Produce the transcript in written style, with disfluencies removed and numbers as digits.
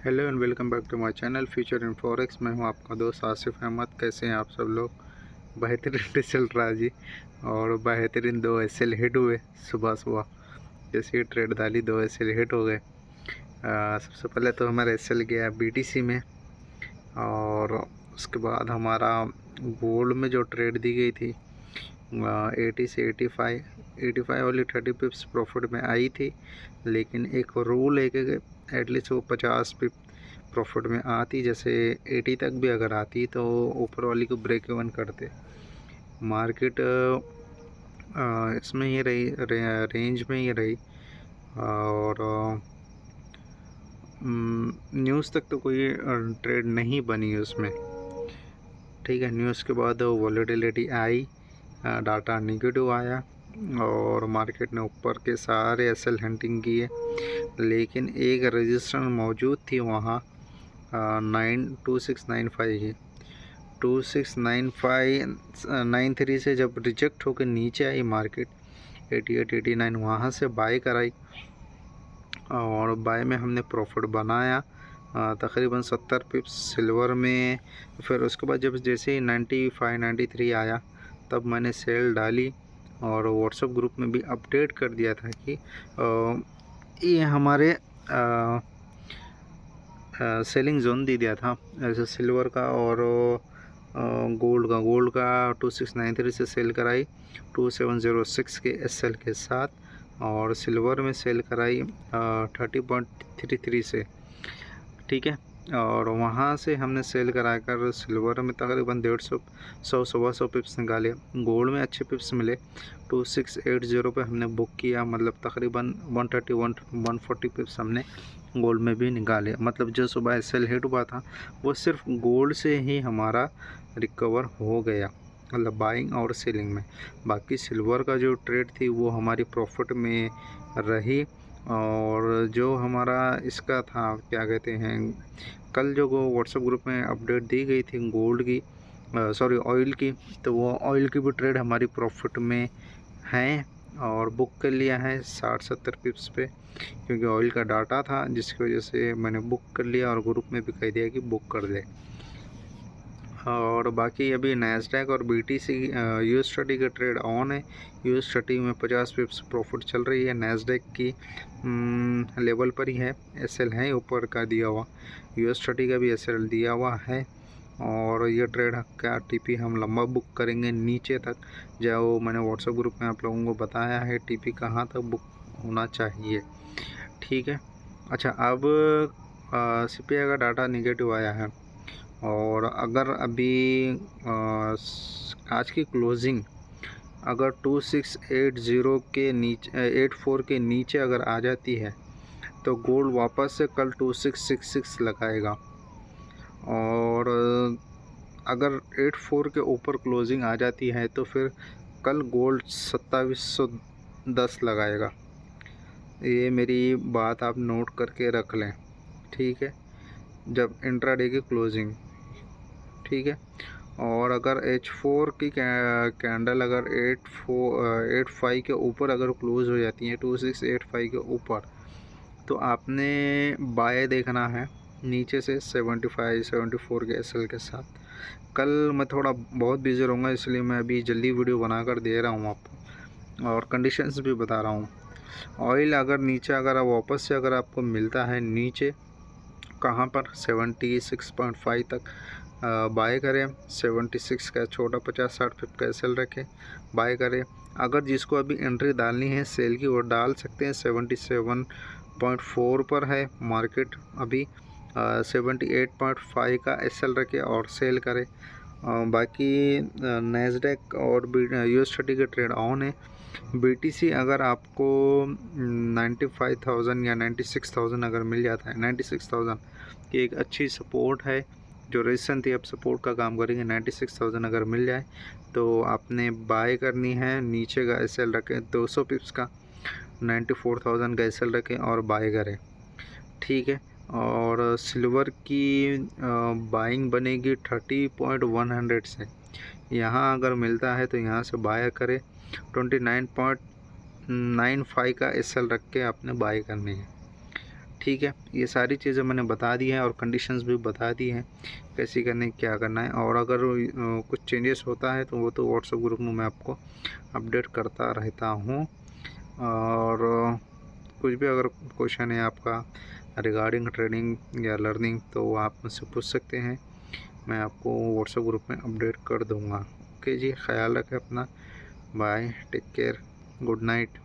Hello and welcome back to my channel future in forex. मैं हूं आपका दोस्त आसिफ अहमद। कैसे हैं आप सब लोग? बेहतरीन चल रहा है जी। और बेहतरीन 2 एसएल हिट हुए सुबह सुबह। जैसे ही ट्रेड डाली 2 एसएल हिट हो गए। सबसे पहले तो हमारा एसएल गया बीटीसी में, और उसके बाद हमारा गोल्ड में जो ट्रेड दी गई थी 80 से 85 वाली 30 पिप्स प्रॉफिट में आई थी। लेकिन एक रूल है कि एटलीस्ट वो 50 पिप प्रॉफिट में आती, जैसे 80 तक भी अगर आती तो ऊपर वाली को ब्रेक इवन करते। मार्केट इसमें ही रही, रेंज में ही रही। और न्यूज़ तक तो कोई ट्रेड नहीं बनी उसमें। ठीक है, न्यूज़ के बाद वॉलेटिलिटी आई, डाटा नेगेटिव आया और मार्केट ने ऊपर के सारे एसएल हंटिंग किए। लेकिन एक रजिस्टेंस मौजूद थी वहाँ 2695 की। 269593 से जब रिजेक्ट होकर नीचे आई मार्केट 88 89 वहाँ से बाय कराई, और बाय में हमने प्रॉफिट बनाया तकरीबन 70 पिप्स सिल्वर में। फिर उसके बाद जब जैसे ही 95 93 आया तब मैंने सेल डाली और व्हाट्सएप ग्रुप में भी अपडेट कर दिया था कि ये हमारे सेलिंग जोन दे दिया था ऐसे सिल्वर का और गोल्ड का 2693 से सेल कराई 2706 के एसएल के साथ, और सिल्वर में सेल कराई 30.33 से। ठीक है, और वहाँ से हमने सेल करा कर सिल्वर में तकरीबन 150 सवा सौ पिप्स निकाले। गोल्ड में अच्छे पिप्स मिले 2680 पे हमने बुक किया, मतलब तकरीबन 140 पिप्स हमने गोल्ड में भी निकाले। मतलब जो सुबह सेल हिट हुआ था वो सिर्फ गोल्ड से ही हमारा रिकवर हो गया, मतलब बाइंग और सेलिंग में। बाकी सिल्वर का जो ट्रेड थी वो हमारी प्रॉफिट में रही। और जो हमारा इसका था क्या कहते हैं, कल जो व्हाट्सएप ग्रुप में अपडेट दी गई थी गोल्ड की, सॉरी ऑयल की, तो वो ऑयल की भी ट्रेड हमारी प्रॉफिट में है और बुक कर लिया है 60-70 पिप्स पे, क्योंकि ऑयल का डाटा था जिसकी वजह से मैंने बुक कर लिया और ग्रुप में भी कह दिया कि बुक कर दे। और बाकी अभी नैस्डैक और बीटीसी यूएसटी का ट्रेड ऑन है। यूएसटी में 50 पिप्स प्रॉफिट चल रही है, नैस्डैक की लेवल पर ही है, एसएल है ऊपर का दिया हुआ, यूएसटी का भी एसएल दिया हुआ है। और ये ट्रेड का टीपी हम लंबा बुक करेंगे नीचे तक, जो मैंने व्हाट्सएप ग्रुप में आप लोगों को बताया है टीपी कहाँ तक बुक होना चाहिए। ठीक है, अच्छा अब सीपीआई का डाटा निगेटिव आया है, और अगर अभी आज की क्लोजिंग अगर 2680 के नीचे 84 के नीचे अगर आ जाती है तो गोल्ड वापस से कल 2666 लगाएगा। और अगर 84 के ऊपर क्लोजिंग आ जाती है तो फिर कल गोल्ड 2710 लगाएगा। ये मेरी बात आप नोट करके रख लें, ठीक है, जब इंट्राडे की क्लोजिंग। ठीक है, और अगर H4 की कैंडल अगर 85 के ऊपर अगर क्लोज हो जाती है 2685 के ऊपर, तो आपने बाय देखना है नीचे से 75 74 के एसएल के साथ। कल मैं थोड़ा बहुत बिजी रहूँगा, इसलिए मैं अभी जल्दी वीडियो बनाकर दे रहा हूँ आपको, और कंडीशंस भी बता रहा हूँ। ऑयल अगर नीचे अगर वापस से अगर आपको मिलता है नीचे कहाँ पर 76.5 तक बाय करें, 76 का छोटा 50-60 पिप का एसएल रखें, बाय करें। अगर जिसको अभी एंट्री डालनी है सेल की वो डाल सकते हैं। 77.4 पर है मार्केट अभी, 78.5 का एसएल रखें और सेल करें। बाकी नैस्डैक और यूएसटी के ट्रेड ऑन है। बीटीसी अगर आपको 95,000 या 96,000 अगर मिल जाता है, 96,000 की एक अच्छी सपोर्ट है जो रेजिस्टेंस थी, अब सपोर्ट का काम करेंगे। 96,000 अगर मिल जाए तो आपने बाय करनी है। नीचे का एसएल रखें 200 पिप्स का, 94,000 का एसएल रखें और बाय करें। ठीक है, और सिल्वर की बाइंग बनेगी 30.100 से। यहाँ अगर मिलता है तो यहाँ से बाय करें। 29.95 का एसएल रख के आपने बाय करनी है। ठीक है, ये सारी चीज़ें मैंने बता दी हैं और कंडीशंस भी बता दी हैं कैसे करने क्या करना है। और अगर कुछ चेंजेस होता है तो वो तो व्हाट्सएप ग्रुप में मैं आपको अपडेट करता रहता हूँ। और कुछ भी अगर क्वेश्चन है आपका रिगार्डिंग ट्रेडिंग या लर्निंग तो आप मुझसे पूछ सकते हैं, मैं आपको व्हाट्सएप ग्रुप में अपडेट कर दूँगा। ओके जी, ख्याल रखें अपना, bye, take care, good night.